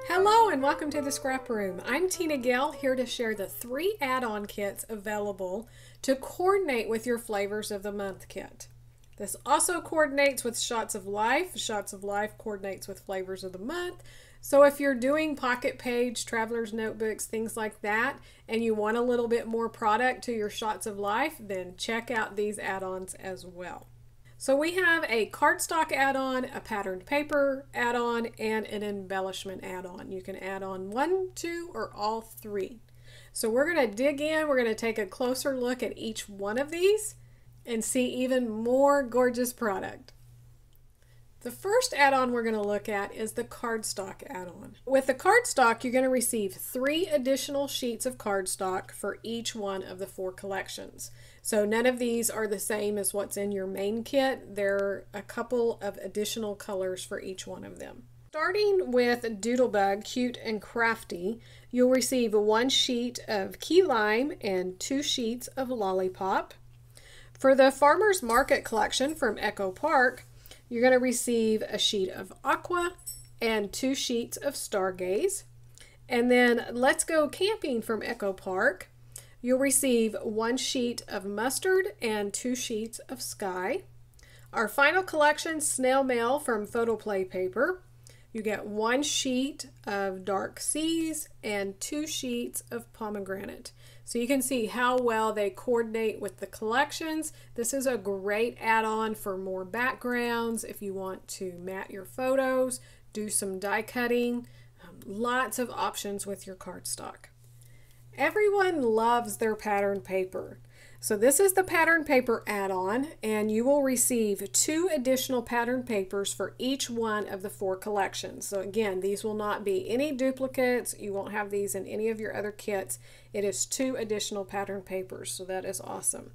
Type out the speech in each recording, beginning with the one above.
Hello and welcome to the Scrap Room. I'm Tina Gill, here to share the 3 add-on kits available to coordinate with your Flavors of the Month kit. This also coordinates with Shots of Life. Shots of Life coordinates with Flavors of the Month. So if you're doing pocket page, traveler's notebooks, things like that, and you want a little bit more product to your Shots of Life, then check out these add-ons as well. So we have a cardstock add-on, a patterned paper add-on, and an embellishment add-on. You can add on 1, 2, or all 3. So we're going to dig in, we're going to take a closer look at each one of these and see even more gorgeous product. The first add-on we're going to look at is the cardstock add-on. With the cardstock, you're going to receive 3 additional sheets of cardstock for each one of the 4 collections. So none of these are the same as what's in your main kit. There are a couple of additional colors for each one of them. Starting with Doodlebug Cute and Crafty, you'll receive 1 sheet of key lime and 2 sheets of lollipop. For the Farmer's Market collection from Echo Park, you're going to receive a sheet of aqua and 2 sheets of Stargaze. And then Let's Go Camping from Echo Park, you'll receive 1 sheet of mustard and 2 sheets of sky. Our final collection, Snail Mail from Photoplay Paper, you get 1 sheet of Dark Seas and 2 sheets of pomegranate. So you can see how well they coordinate with the collections. This is a great add-on for more backgrounds if you want to mat your photos, do some die cutting, lots of options with your cardstock. Everyone loves their patterned paper. So this is the patterned paper add-on, and you will receive 2 additional patterned papers for each one of the 4 collections. So again, these will not be any duplicates. You won't have these in any of your other kits. It is 2 additional patterned papers, so that is awesome.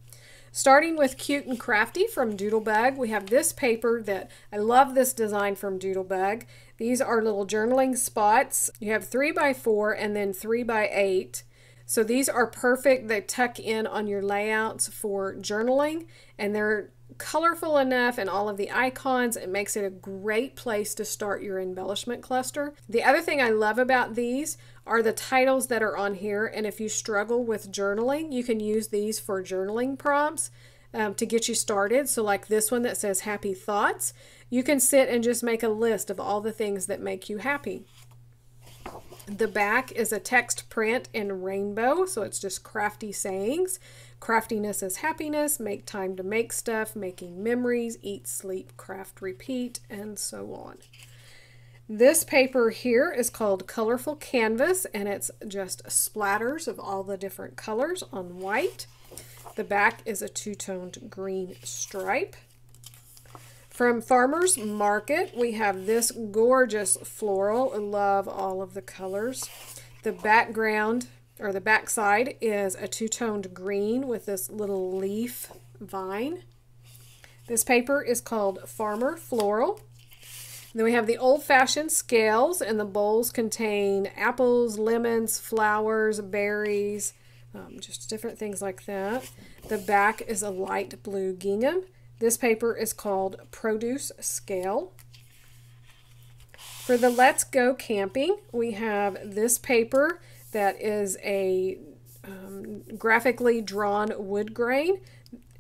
Starting with Cute and Crafty from Doodlebug, we have this paper that I love this design from Doodlebug. These are little journaling spots. You have 3 by 4 and then 3 by 8. So these are perfect. They tuck in on your layouts for journaling, and they're colorful enough and all of the icons. It makes it a great place to start your embellishment cluster. The other thing I love about these are the titles that are on here, and if you struggle with journaling, you can use these for journaling prompts to get you started. So like this one that says Happy Thoughts, you can sit and just make a list of all the things that make you happy. The back is a text print in rainbow, so it's just crafty sayings. Craftiness is happiness, make time to make stuff, making memories, eat, sleep, craft, repeat, and so on. This paper here is called Colorful Canvas, and it's just splatters of all the different colors on white. The back is a 2-toned green stripe. From Farmer's Market, we have this gorgeous floral. I love all of the colors. The background, or the backside, is a 2-toned green with this little leaf vine. This paper is called Farmer Floral. Then we have the old-fashioned scales, and the bowls contain apples, lemons, flowers, berries, just different things like that. The back is a light blue gingham. This paper is called Produce Scale. For the Let's Go Camping, we have this paper that is a graphically drawn wood grain,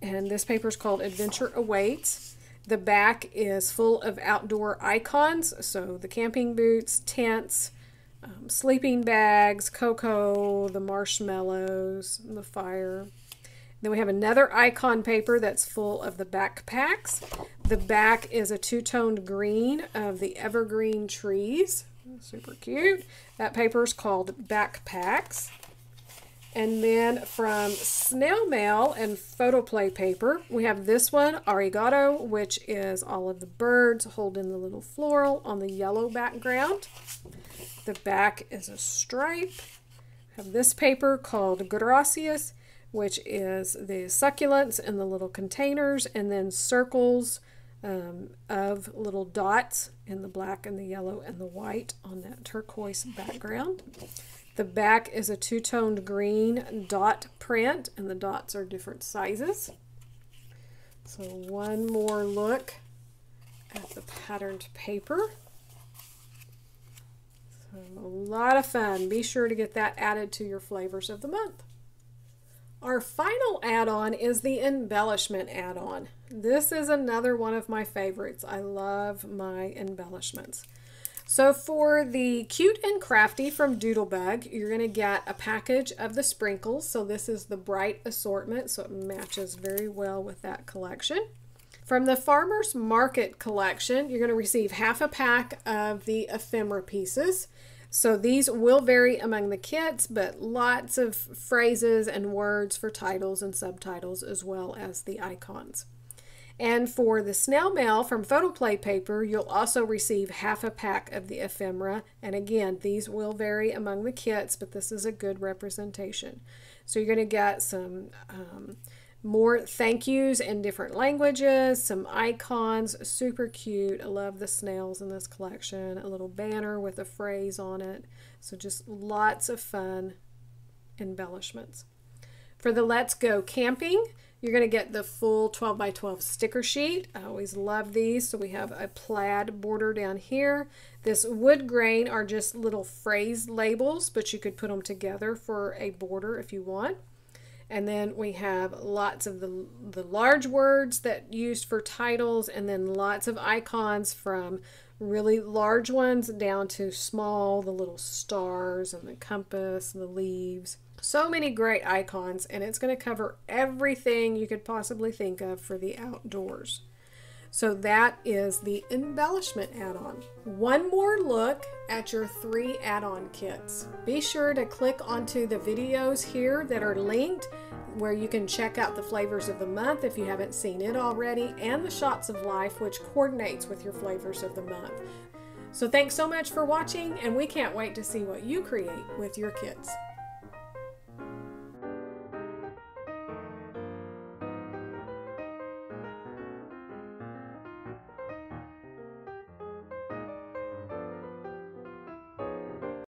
and this paper is called Adventure Awaits. The back is full of outdoor icons, so the camping boots, tents, sleeping bags, cocoa, the marshmallows, the fire. Then we have another icon paper that's full of the backpacks. The back is a 2-toned green of the evergreen trees. Super cute. That paper is called Backpacks. And then from Snail Mail and Photoplay Paper, we have this one, Arigato, which is all of the birds holding the little floral on the yellow background. The back is a stripe. We have this paper called Gracias, which is the succulents in the little containers, and then circles of little dots in the black and the yellow and the white on that turquoise background. The back is a 2-toned green dot print, and the dots are different sizes. So one more look at the patterned paper. A lot of fun. Be sure to get that added to your flavors of the month. Our final add-on is the embellishment add-on. This is another one of my favorites. I love my embellishments. So for the Cute and Crafty from Doodlebug, you're going to get a package of the sprinkles. So this is the bright assortment, so it matches very well with that collection. From the Farmer's Market collection, you're going to receive half a pack of the ephemera pieces. So these will vary among the kits, but lots of phrases and words for titles and subtitles, as well as the icons. And for the snail mail from Photoplay Paper, you'll also receive half a pack of the ephemera. And again, these will vary among the kits, but this is a good representation. So you're going to get some more thank yous in different languages, some icons, super cute. I love the snails in this collection. A little banner with a phrase on it. So just lots of fun embellishments. For the Let's Go Camping, you're going to get the full 12 by 12 sticker sheet. I always love these. So we have a plaid border down here. This wood grain are just little phrase labels, but you could put them together for a border if you want. And then we have lots of the large words that used for titles, and then lots of icons from really large ones down to small, the little stars and the compass and the leaves. So many great icons, and it's going to cover everything you could possibly think of for the outdoors. So that is the embellishment add-on. One more look at your 3 add-on kits. Be sure to click onto the videos here that are linked, where you can check out the flavors of the month if you haven't seen it already, and the shots of life, which coordinates with your flavors of the month. So thanks so much for watching, and we can't wait to see what you create with your kits.